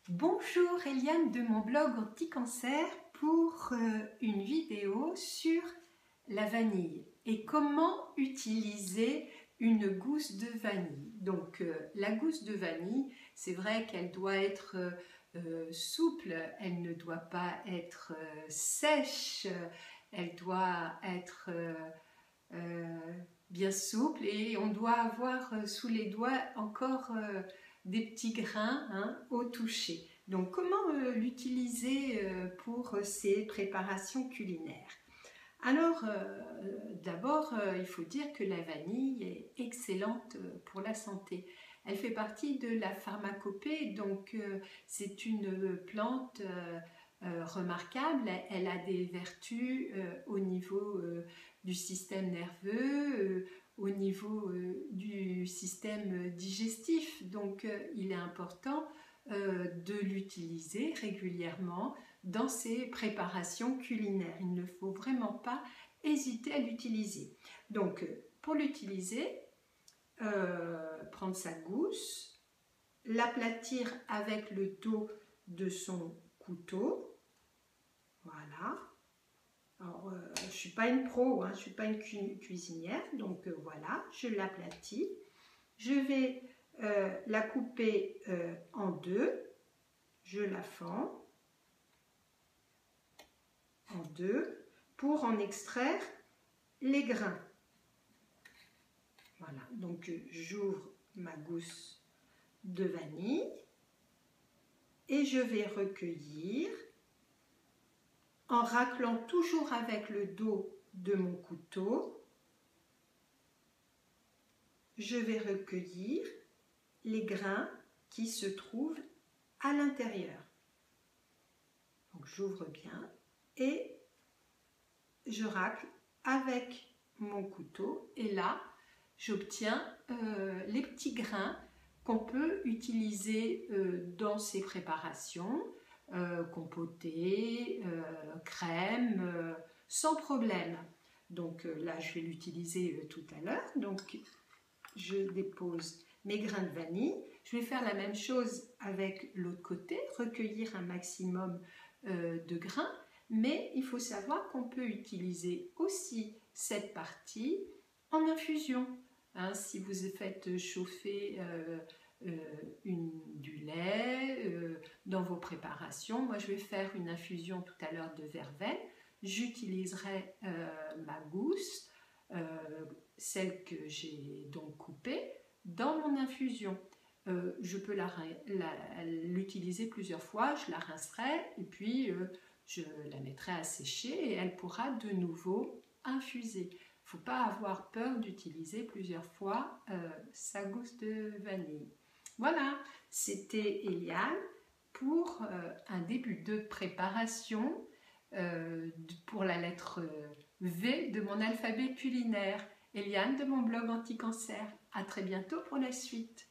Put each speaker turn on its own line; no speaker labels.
Bonjour, Eliane de mon blog Anti-Cancer pour une vidéo sur la vanille et comment utiliser une gousse de vanille. Donc la gousse de vanille, c'est vrai qu'elle doit être souple, elle ne doit pas être sèche, elle doit être bien souple et on doit avoir sous les doigts encore des petits grains au toucher. Donc comment l'utiliser pour ces préparations culinaires? Alors d'abord il faut dire que la vanille est excellente pour la santé. Elle fait partie de la pharmacopée, donc c'est une plante remarquable. Elle a des vertus au niveau du système nerveux, au niveau du système digestif. Donc il est important de l'utiliser régulièrement dans ces préparations culinaires. Il ne faut vraiment pas hésiter à l'utiliser. Donc pour l'utiliser, prendre sa gousse, l'aplatir avec le dos de son couteau. Voilà. Alors, je ne suis pas une pro, je ne suis pas une cuisinière, donc voilà, je l'aplatis. Je vais la couper en deux, je la fends en deux pour en extraire les grains. Voilà, donc j'ouvre ma gousse de vanille et je vais recueillir en raclant toujours avec le dos de mon couteau. Je vais recueillir les grains qui se trouvent à l'intérieur. Donc j'ouvre bien et je racle avec mon couteau et là j'obtiens les petits grains qu'on peut utiliser dans ces préparations, compotées, crème, sans problème. Donc là je vais l'utiliser tout à l'heure. Donc je dépose mes grains de vanille. Je vais faire la même chose avec l'autre côté, recueillir un maximum de grains, mais il faut savoir qu'on peut utiliser aussi cette partie en infusion. Si vous faites chauffer du lait dans vos préparations, moi je vais faire une infusion tout à l'heure de verveine. J'utiliserai ma gousse, celle que j'ai donc coupée, dans mon infusion. Je peux l'utiliser plusieurs fois, je la rincerai et puis je la mettrai à sécher et elle pourra de nouveau infuser. Il ne faut pas avoir peur d'utiliser plusieurs fois sa gousse de vanille. Voilà, c'était Eliane pour un début de préparation pour la lettre V de mon alphabet culinaire. Eliane de mon blog Anti-Cancer. À très bientôt pour la suite.